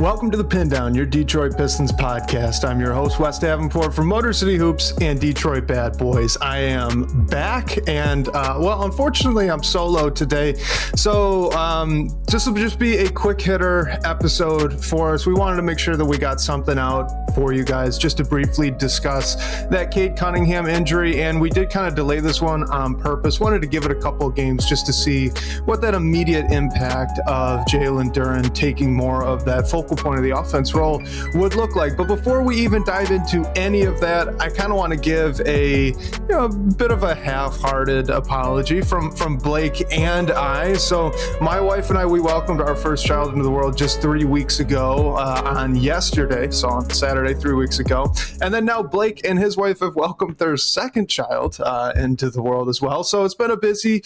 Welcome to the Pindown, your Detroit Pistons podcast. I'm your host, Wes Davenport from Motor City Hoops and Detroit Bad Boys. I am back, and unfortunately, I'm solo today. So this will just be a quick hitter episode for us. We wanted to make sure that we got something out for you guys just to briefly discuss that Cade Cunningham injury, and we did kind of delay this one on purpose. Wanted to give it a couple of games just to see what that immediate impact of Jalen Duren taking more of that focal point of the offense role would look like. But before we even dive into any of that, I kind of want to give a bit of a half-hearted apology from Blake and I. So my wife and I, we welcomed our first child into the world just 3 weeks ago on yesterday, so on Saturday 3 weeks ago. And then now Blake and his wife have welcomed their second child into the world as well. So it's been a busy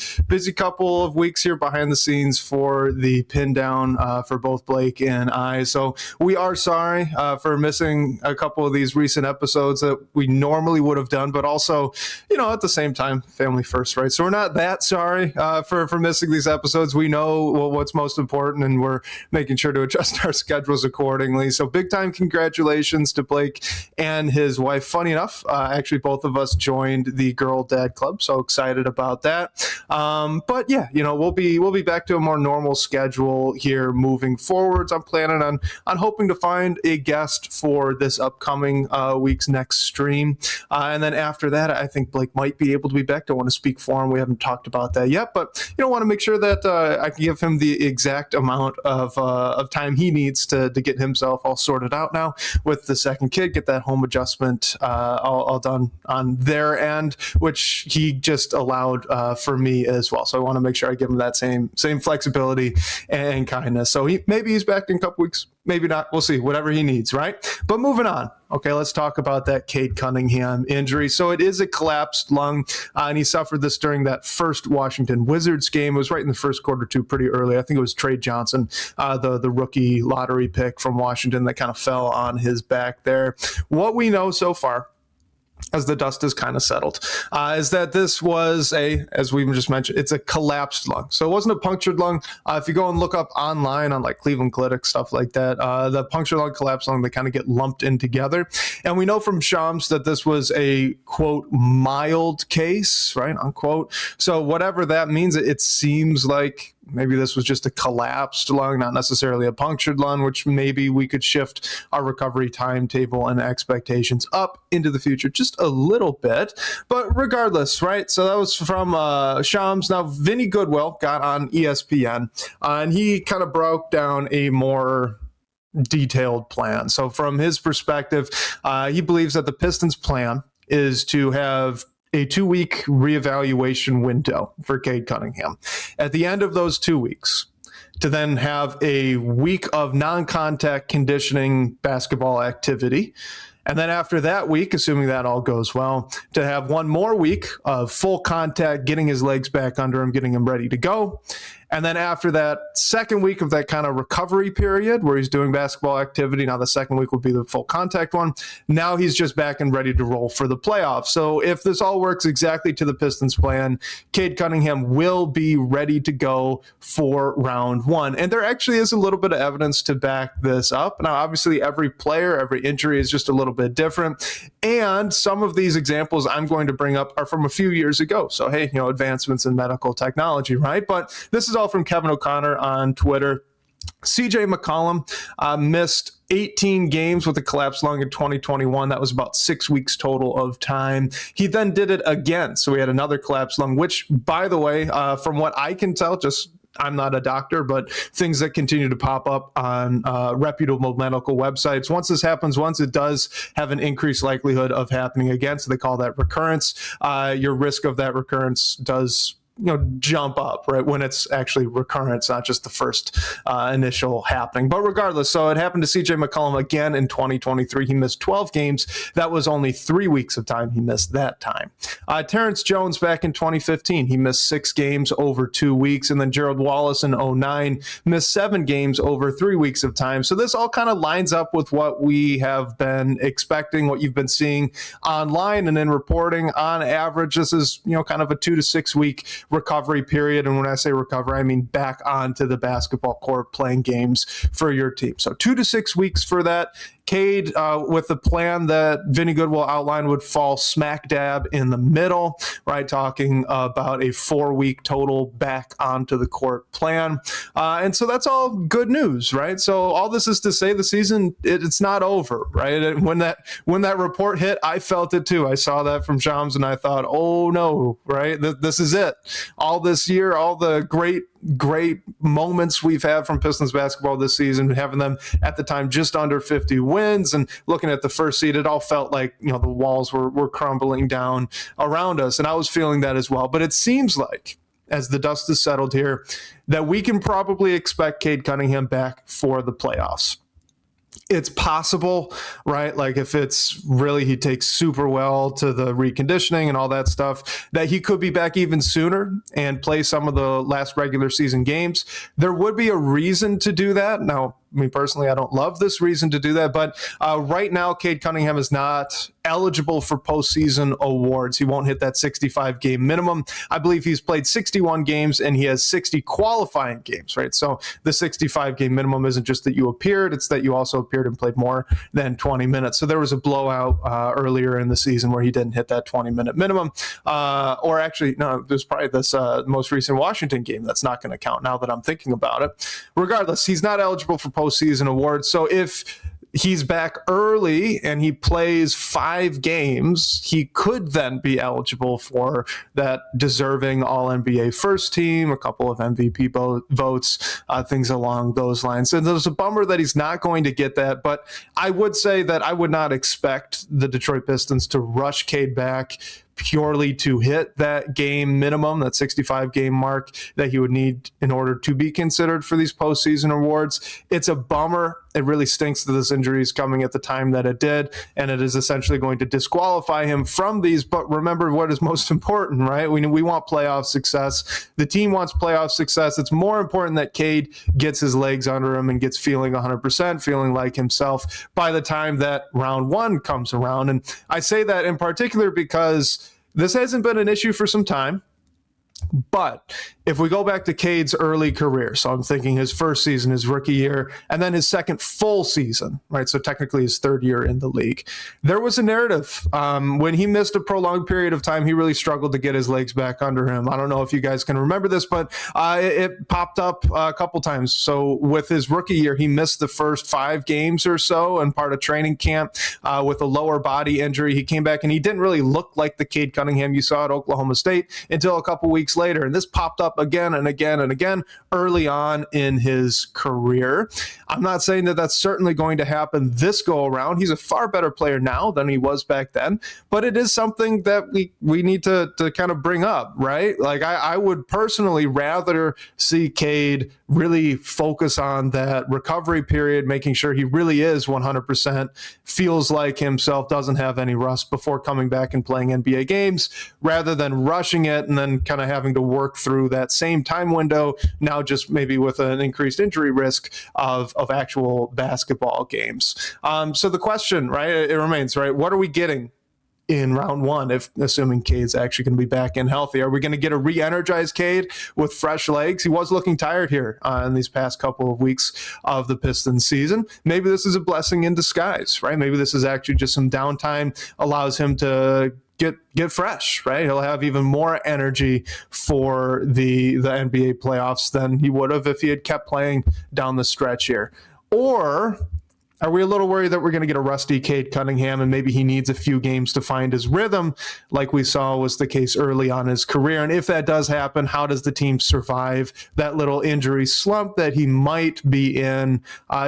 couple of weeks here behind the scenes for the Pindown for both Blake and I. So we are sorry for missing a couple of these recent episodes that we normally would have done, but also, at the same time, family first, right? So we're not that sorry for missing these episodes. We know what's most important, and we're making sure to adjust our schedules accordingly. So big time congratulations to Blake and his wife. Funny enough, actually both of us joined the Girl Dad Club, so excited about that. But yeah, we'll be back to a more normal schedule here moving forwards. I'm planning on hoping to find a guest for this upcoming week's next stream. And then after that, I think Blake might be able to be back. Don't want to speak for him. We haven't talked about that yet, but want to make sure that I can give him the exact amount of time he needs to get himself all sorted out now with the second kid, get that home adjustment all done on their end, which he just allowed for me as well. So I want to make sure I give him that same flexibility and kindness. So maybe he's back in a couple weeks. Maybe not. We'll see. Whatever he needs, right? But moving on. Okay, let's talk about that Cade Cunningham injury. So it is a collapsed lung, and he suffered this during that first Washington Wizards game. It was right in the first quarter, too, pretty early. I think it was Trey Johnson, the rookie lottery pick from Washington, that kind of fell on his back there. What we know so far, as the dust has kind of settled, is that this was as we just mentioned, it's a collapsed lung. So it wasn't a punctured lung. If you go and look up online on like Cleveland Clinic, stuff like that, the punctured lung, collapsed lung, they kind of get lumped in together. And we know from Shams that this was a, quote, mild case, right, unquote. So whatever that means, it seems like maybe this was just a collapsed lung, not necessarily a punctured lung, which maybe we could shift our recovery timetable and expectations up into the future just a little bit. But regardless, right? So that was from Shams. Now, Vinny Goodwill got on ESPN, and he kind of broke down a more detailed plan. So from his perspective, he believes that the Pistons' plan is to have a 2-week reevaluation window for Cade Cunningham. At the end of those 2 weeks, to then have a week of non-contact conditioning basketball activity. And then after that week, assuming that all goes well, to have one more week of full contact, getting his legs back under him, getting him ready to go. And then after that second week of that kind of recovery period where he's doing basketball activity, now the second week will be the full contact one. Now he's just back and ready to roll for the playoffs. So if this all works exactly to the Pistons' plan, Cade Cunningham will be ready to go for round one. And there actually is a little bit of evidence to back this up. Now, obviously, every player, every injury is just a little bit different. And some of these examples I'm going to bring up are from a few years ago. So, hey, advancements in medical technology, right? But this is all from Kevin O'Connor on Twitter. CJ McCollum missed 18 games with a collapsed lung in 2021. That was about 6 weeks total of time. He then did it again. So we had another collapsed lung, which, by the way, from what I can tell, I'm not a doctor, but things that continue to pop up on reputable medical websites. Once this happens once, it does have an increased likelihood of happening again. So they call that recurrence. Your risk of that recurrence does jump up, right, when it's actually recurrence, not just the first initial happening. But regardless, so it happened to CJ McCollum again in 2023. He missed 12 games. That was only 3 weeks of time he missed that time. Terrence Jones back in 2015, he missed 6 games over 2 weeks. And then Gerald Wallace in 2009 missed 7 games over 3 weeks of time. So this all kind of lines up with what we have been expecting, what you've been seeing online and in reporting. On average, this is, kind of a 2 to 6 week recovery period. And when I say recovery, I mean back onto the basketball court playing games for your team. So 2 to 6 weeks for that. Cade, with the plan that Vinny Goodwill outlined, would fall smack dab in the middle, right? Talking about a 4-week total back onto the court plan. And so that's all good news, right? So all this is to say the season, it's not over, right? And when that report hit, I felt it too. I saw that from Shams and I thought, oh no, right? This is it. All this year, all the great moments we've had from Pistons basketball this season, having them at the time just under 50 wins and looking at the first seed, it all felt like, the walls were crumbling down around us. And I was feeling that as well. But it seems like, as the dust has settled here, that we can probably expect Cade Cunningham back for the playoffs. It's possible, right? Like if it's really, he takes super well to the reconditioning and all that stuff, that he could be back even sooner and play some of the last regular season games. There would be a reason to do that. Now, me personally, I don't love this reason to do that, but right now, Cade Cunningham is not eligible for postseason awards. He won't hit that 65-game minimum. I believe he's played 61 games and he has 60 qualifying games, right? So the 65-game minimum isn't just that you appeared, it's that you also appeared and played more than 20 minutes. So there was a blowout earlier in the season where he didn't hit that 20-minute minimum. Or actually, no, there's probably this most recent Washington game that's not going to count now that I'm thinking about it. Regardless, he's not eligible for postseason awards. So if he's back early and he plays 5 games, he could then be eligible for that deserving All-NBA first team, a couple of MVP votes, things along those lines. And there's a bummer that he's not going to get that, but I would say that I would not expect the Detroit Pistons to rush Cade back purely to hit that game minimum, that 65-game mark that he would need in order to be considered for these postseason awards. It's a bummer. It really stinks that this injury is coming at the time that it did, and it is essentially going to disqualify him from these. But remember what is most important, right? We want playoff success. The team wants playoff success. It's more important that Cade gets his legs under him and gets feeling 100%, feeling like himself by the time that round 1 comes around. And I say that in particular because this hasn't been an issue for some time. But if we go back to Cade's early career, so I'm thinking his first season, his rookie year, and then his second full season, right? So technically his third year in the league, there was a narrative. When he missed a prolonged period of time, he really struggled to get his legs back under him. I don't know if you guys can remember this, but it popped up a couple times. So with his rookie year, he missed the first 5 games or so and part of training camp with a lower body injury. He came back and he didn't really look like the Cade Cunningham you saw at Oklahoma State until a couple weeks later. And this popped up again and again and again early on in his career. I'm not saying that that's certainly going to happen this go around. He's a far better player now than he was back then, but it is something that we need to kind of bring up, right? Like I would personally rather see Cade really focus on that recovery period, making sure he really is 100%, feels like himself, doesn't have any rust before coming back and playing NBA games, rather than rushing it and then kind of having to work through that same time window, now just maybe with an increased injury risk of actual basketball games. So the question, right, it remains, right, what are we getting in round 1, if assuming Cade's actually going to be back and healthy? Are we going to get a re-energized Cade with fresh legs? He was looking tired here in these past couple of weeks of the Pistons season. Maybe this is a blessing in disguise, right? Maybe this is actually just some downtime, allows him to get fresh, right? He'll have even more energy for the NBA playoffs than he would have if he had kept playing down the stretch here. Or are we a little worried that we're going to get a rusty Cade Cunningham and maybe he needs a few games to find his rhythm, like we saw was the case early on in his career? And if that does happen, how does the team survive that little injury slump that he might be in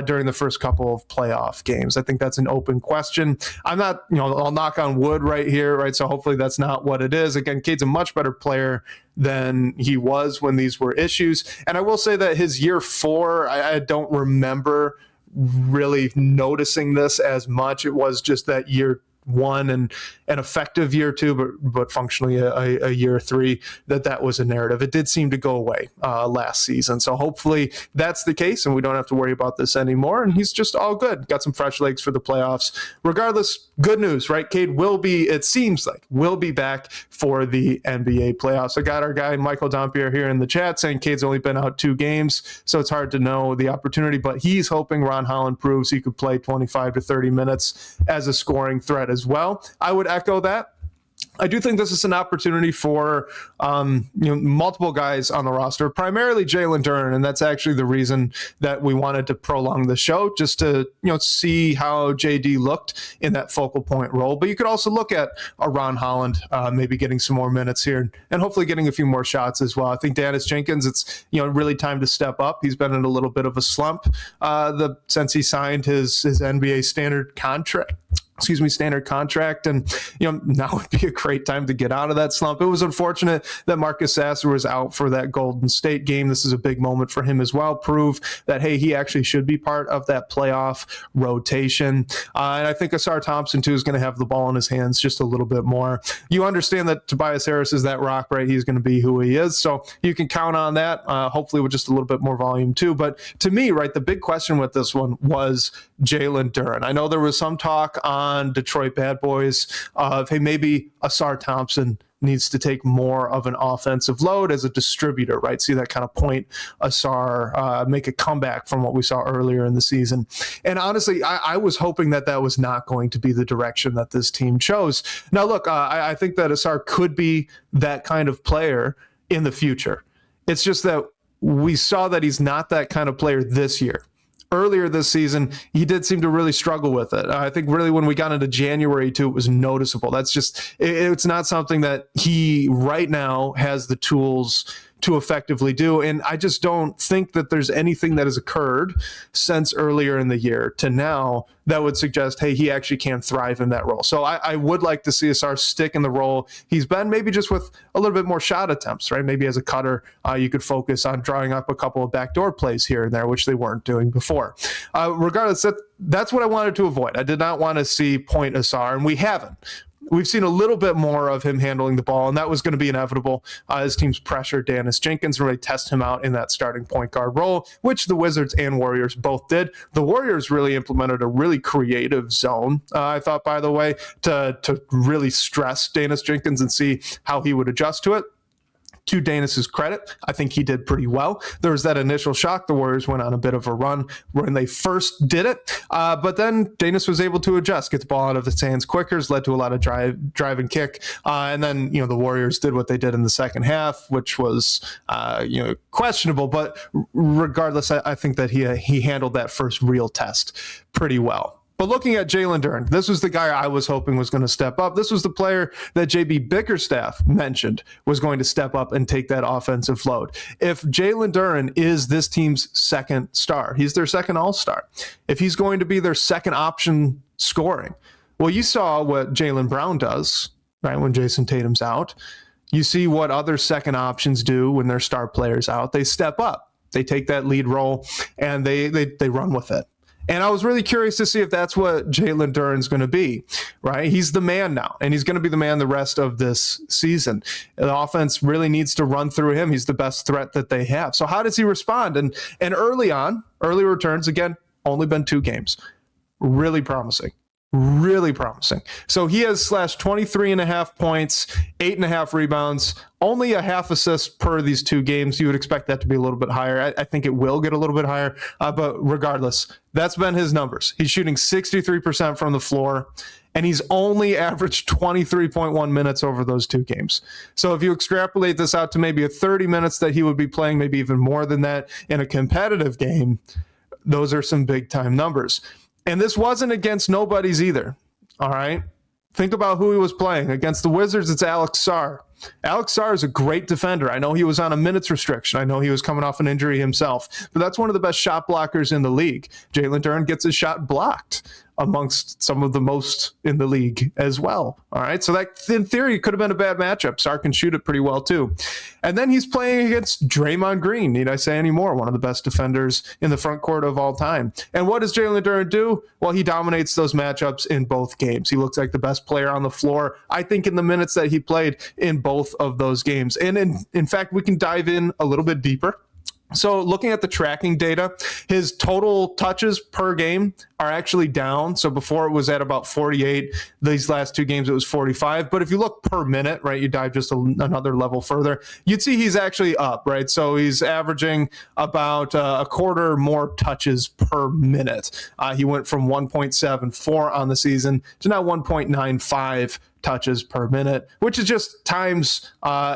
during the first couple of playoff games? I think that's an open question. I'm not, I'll knock on wood right here, right? So hopefully that's not what it is. Again, Cade's a much better player than he was when these were issues. And I will say that his year 4, I don't remember really noticing this as much. It was just that year 1 and an effective year 2, but functionally a year 3, that was a narrative. It did seem to go away last season. So hopefully that's the case and we don't have to worry about this anymore. And he's just all good. Got some fresh legs for the playoffs. Regardless, good news, right? Cade it seems like, will be back for the NBA playoffs. I got our guy Michael Dompier here in the chat saying Cade's only been out 2 games, so it's hard to know the opportunity, but he's hoping Ron Holland proves he could play 25 to 30 minutes as a scoring threat as well. I would echo that. I do think this is an opportunity for multiple guys on the roster, primarily Jalen Duren, and that's actually the reason that we wanted to prolong the show, just to see how JD looked in that focal point role. But you could also look at a Ron Holland maybe getting some more minutes here and hopefully getting a few more shots as well. I think Dennis Jenkins, it's really time to step up. He's been in a little bit of a slump since he signed his NBA standard contract. And now would be a great time to get out of that slump. It was unfortunate that Marcus Sasser was out for that Golden State game. This is a big moment for him as well. Prove that, hey, he actually should be part of that playoff rotation. And I think Asar Thompson, too, is going to have the ball in his hands just a little bit more. You understand that Tobias Harris is that rock, right? He's going to be who he is. So you can count on that, hopefully with just a little bit more volume, too. But to me, right, the big question with this one was Jalen Duren. I know there was some talk on Detroit Bad Boys of, hey, maybe Asar Thompson needs to take more of an offensive load as a distributor, right? See that kind of point Asar make a comeback from what we saw earlier in the season. And honestly, I was hoping that was not going to be the direction that this team chose. Now, look, I think that Asar could be that kind of player in the future. It's just that we saw that he's not that kind of player this year. Earlier this season, he did seem to really struggle with it. I think really when we got into January, too, it was noticeable. That's just, it's not something that he right now has the tools to effectively do. And I just don't think that there's anything that has occurred since earlier in the year to now that would suggest, hey, he actually can thrive in that role. So I would like to see Asar stick in the role he's been, maybe just with a little bit more shot attempts, right? Maybe as a cutter, you could focus on drawing up a couple of backdoor plays here and there, which they weren't doing before. Regardless, that's what I wanted to avoid. I did not want to see point Asar, and we haven't. We've seen a little bit more of him handling the ball, and that was going to be inevitable as teams pressured Dennis Jenkins and really test him out in that starting point guard role, which the Wizards and Warriors both did. The Warriors really implemented a really creative zone, I thought, by the way, to really stress Dennis Jenkins and see how he would adjust to it. To Danis's credit, I think he did pretty well. There was that initial shock. The Warriors went on a bit of a run when they first did it, but then Danis was able to adjust, get the ball out of his hands quicker, led to a lot of drive and kick, and then the Warriors did what they did in the second half, which was questionable. But regardless, I think that he handled that first real test pretty well. But looking at Jalen Duren, this was the guy I was hoping was going to step up. This was the player that JB Bickerstaff mentioned was going to step up and take that offensive load. If Jalen Duren is this team's second star, he's their second all-star. If he's going to be their second option scoring, well, you saw what Jaylen Brown does, right, when Jason Tatum's out. You see what other second options do when their star player's out. They step up. They take that lead role, and they run with it. And I was really curious to see if that's what Jalen Duren's going to be, right? He's the man now, and he's going to be the man the rest of this season. The offense really needs to run through him. He's the best threat that they have. So how does he respond? And early returns, again, only been 2 games. Really promising. Really promising. So he has slashed 23.5 points, 8.5 rebounds, only a half assist per these 2 games. You would expect that to be a little bit higher. I think it will get a little bit higher, but regardless, that's been his numbers. He's shooting 63% from the floor, and he's only averaged 23.1 minutes over those 2 games. So if you extrapolate this out to maybe a 30 minutes that he would be playing, maybe even more than that in a competitive game, those are some big-time numbers. And this wasn't against nobodies either, all right? Think about who he was playing. Against the Wizards, it's Alex Sarr. Alex Sarr is a great defender. I know he was on a minutes restriction. I know he was coming off an injury himself, but that's one of the best shot blockers in the league. Jalen Duren gets his shot blocked amongst some of the most in the league as well. All right. So that in theory could have been a bad matchup. Sark can shoot it pretty well too. And then he's playing against Draymond Green. Need I say any more? One of the best defenders in the front court of all time. And what does Jalen Duren do? Well, he dominates those matchups in both games. He looks like the best player on the floor, I think, in the minutes that he played in both of those games. And in fact, we can dive in a little bit deeper. So looking at the tracking data, his total touches per game are actually down. So before it was at about 48. These last two games, it was 45. But if you look per minute, right, you dive just another level further, you'd see he's actually up, right? So he's averaging about a quarter more touches per minute. He went from 1.74 on the season to now 1.95 touches per minute, which is just times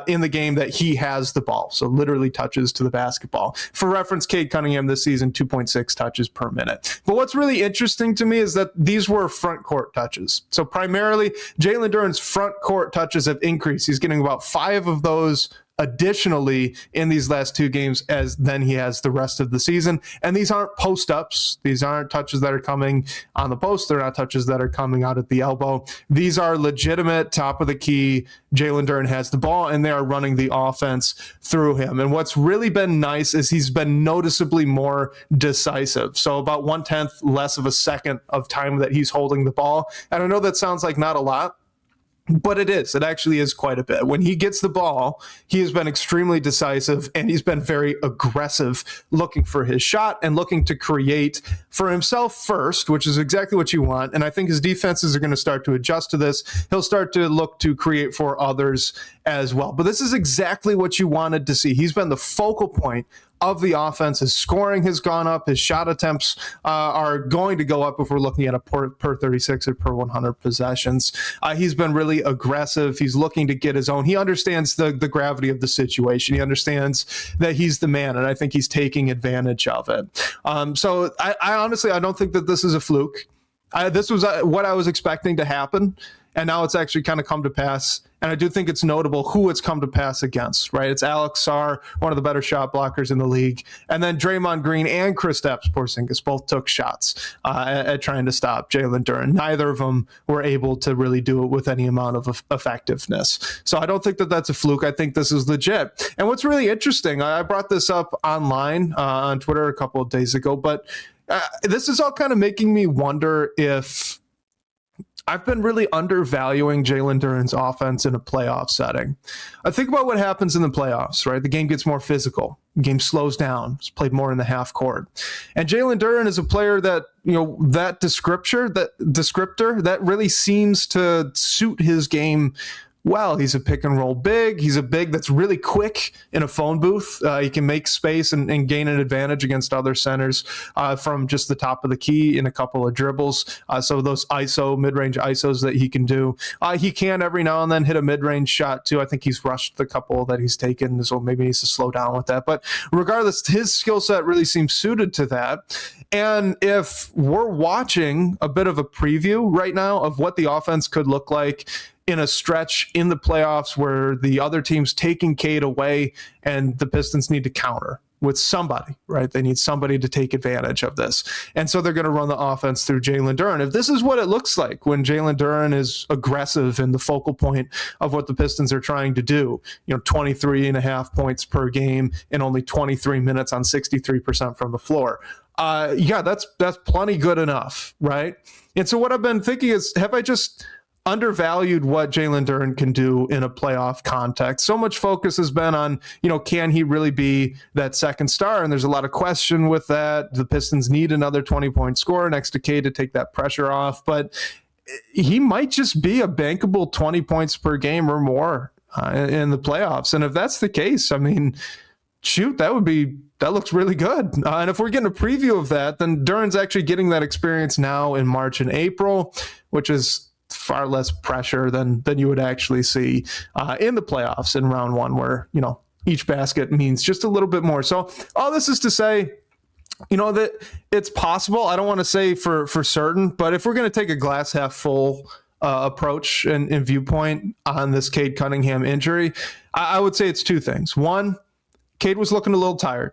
in the game that he has the ball. So literally touches to the basketball. For reference, Cade Cunningham this season, 2.6 touches per minute. But what's really interesting to me is that these were front court touches. So primarily, Jalen Duren's front court touches have increased. He's getting about 5 of those additionally in these last two games as then he has the rest of the season. And these aren't post-ups. These aren't touches that are coming on the post. They're not touches that are coming out at the elbow. These are legitimate top of the key. Jalen Duren has the ball and they are running the offense through him. And what's really been nice is he's been noticeably more decisive. So about 1/10 less of a second of time that he's holding the ball. And I know that sounds like not a lot, but it is. It actually is quite a bit. When he gets the ball, he has been extremely decisive and he's been very aggressive, looking for his shot and looking to create for himself first, which is exactly what you want. And I think his defenses are going to start to adjust to this. He'll start to look to create for others as well. But this is exactly what you wanted to see. He's been the focal point of the offense. His scoring has gone up. His shot attempts are going to go up if we're looking at a per 36 or per 100 possessions. He's been really aggressive. He's looking to get his own. He understands the gravity of the situation. He understands that he's the man, and I think he's taking advantage of it. So I honestly, I don't think that this is a fluke. This was what I was expecting to happen, and now it's actually kind of come to pass. And I do think it's notable who it's come to pass against, right? It's Alex Sarr, one of the better shot blockers in the league. And then Draymond Green and Kristaps Porzingis both took shots at trying to stop Jalen Duren. Neither of them were able to really do it with any amount of effectiveness. So I don't think that that's a fluke. I think this is legit. And what's really interesting, I brought this up online on Twitter a couple of days ago, but this is all kind of making me wonder if I've been really undervaluing Jalen Duren's offense in a playoff setting. I think about what happens in the playoffs, right? The game gets more physical. The game slows down. It's played more in the half court. And Jalen Duren is a player that, that descriptor that really seems to suit his game well. He's a pick and roll big. He's a big that's really quick in a phone booth. He can make space and gain an advantage against other centers from just the top of the key in a couple of dribbles. So those mid-range ISOs that he can do. He can every now and then hit a mid-range shot too. I think he's rushed the couple that he's taken, so maybe he needs to slow down with that. But regardless, his skill set really seems suited to that. And if we're watching a bit of a preview right now of what the offense could look like in a stretch in the playoffs where the other team's taking Cade away and the Pistons need to counter with somebody, right? They need somebody to take advantage of this. And so they're going to run the offense through Jalen Duren. If this is what it looks like when Jalen Duren is aggressive and the focal point of what the Pistons are trying to do, 23.5 points per game in only 23 minutes on 63% from the floor. That's plenty good enough, right? And so what I've been thinking is, have I just undervalued what Jalen Duren can do in a playoff context? So much focus has been on, can he really be that second star? And there's a lot of question with that. The Pistons need another 20-point scorer next to Cade to take that pressure off, but he might just be a bankable 20 points per game or more in the playoffs. And if that's the case, I mean, shoot, that looks really good. And if we're getting a preview of that, then Duren's actually getting that experience now in March and April, which is far less pressure than you would actually see in the playoffs in round one, where each basket means just a little bit more. So all this is to say, that it's possible. I don't want to say for certain, but if we're going to take a glass half full approach and viewpoint on this Cade Cunningham injury, I would say it's two things. One, Cade was looking a little tired.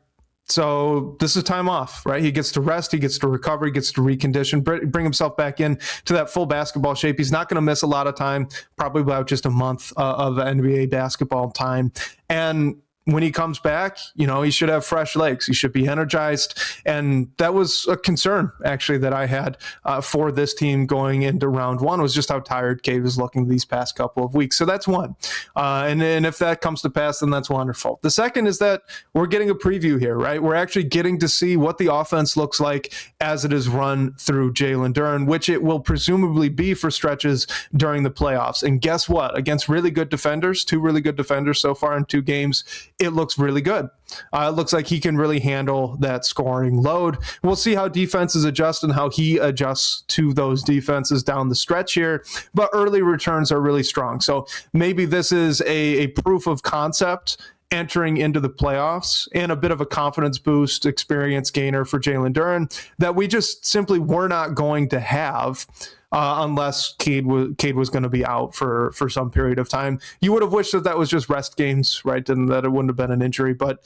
So this is time off, right? He gets to rest, he gets to recover, he gets to recondition, bring himself back in to that full basketball shape. He's not going to miss a lot of time, probably about just a month of NBA basketball time. And when he comes back, he should have fresh legs. He should be energized. And that was a concern, actually, that I had for this team going into round one, was just how tired Cade was looking these past couple of weeks. So that's one. And if that comes to pass, then that's wonderful. The second is that we're getting a preview here, right? We're actually getting to see what the offense looks like as it is run through Jalen Duren, which it will presumably be for stretches during the playoffs. And guess what? Against really good defenders, 2 really good defenders so far in 2 games, it looks really good. It looks like he can really handle that scoring load. We'll see how defenses adjust and how he adjusts to those defenses down the stretch here, but early returns are really strong. So maybe this is a proof of concept entering into the playoffs and a bit of a confidence boost, experience gainer for Jalen Duren that we just simply were not going to have unless Cade was going to be out for some period of time. You would have wished that was just rest games, right? And that it wouldn't have been an injury. But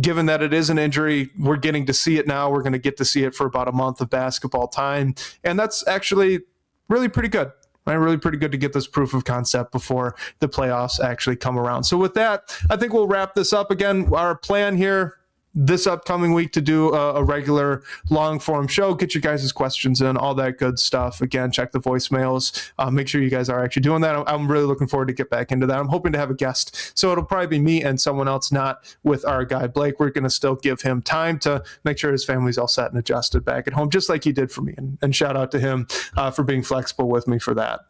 given that it is an injury, we're getting to see it now. We're going to get to see it for about a month of basketball time. And that's actually really pretty good. Right? Really pretty good to get this proof of concept before the playoffs actually come around. So with that, I think we'll wrap this up. Again, our plan here this upcoming week to do a regular long form show, get your guys' questions in, all that good stuff. Again, check the voicemails, make sure you guys are actually doing that. I'm really looking forward to get back into that. I'm hoping to have a guest, so it'll probably be me and someone else, not with our guy Blake. We're going to still give him time to make sure his family's all set and adjusted back at home, just like he did for me. And shout out to him for being flexible with me for that.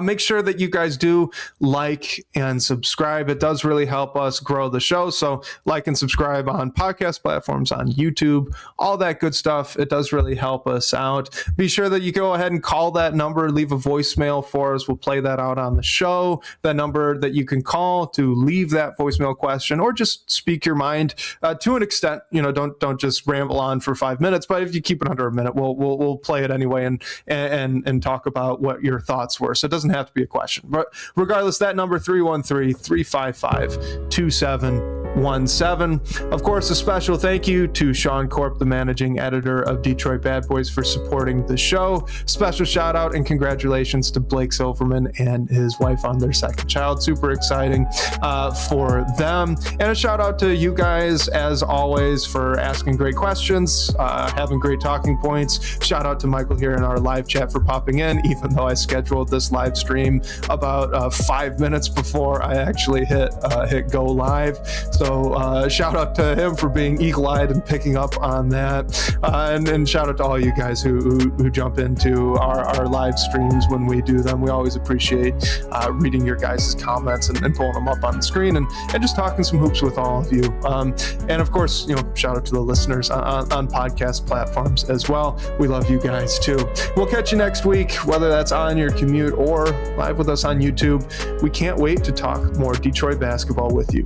Make sure that you guys do like and subscribe. It does really help us grow the show. So like and subscribe on podcast platforms, on YouTube, all that good stuff. It does really help us out. Be sure that you go ahead and call that number, leave a voicemail for us. We'll play that out on the show. That number that you can call to leave that voicemail question or just speak your mind to an extent. Don't just ramble on for 5 minutes, but if you keep it under a minute, we'll play it anyway and talk about what your thoughts were. So it doesn't have to be a question, but regardless, that number 313-355-2717. Of course, a special thank you to Sean Corp, the managing editor of Detroit Bad Boys, for supporting the show. Special shout out and congratulations to Blake Silverman and his wife on their second child. Super exciting for them. And a shout out to you guys, as always, for asking great questions, having great talking points. Shout out to Michael here in our live chat for popping in, even though I scheduled this live stream about 5 minutes before I actually hit go live. So shout out to him for being eagle-eyed and picking up on that. And shout out to all you guys who jump into our live streams when we do them. We always appreciate reading your guys' comments and pulling them up on the screen and just talking some hoops with all of you. And of course, shout out to the listeners on podcast platforms as well. We love you guys too. We'll catch you next week, whether that's on your commute or live with us on YouTube. We can't wait to talk more Detroit basketball with you.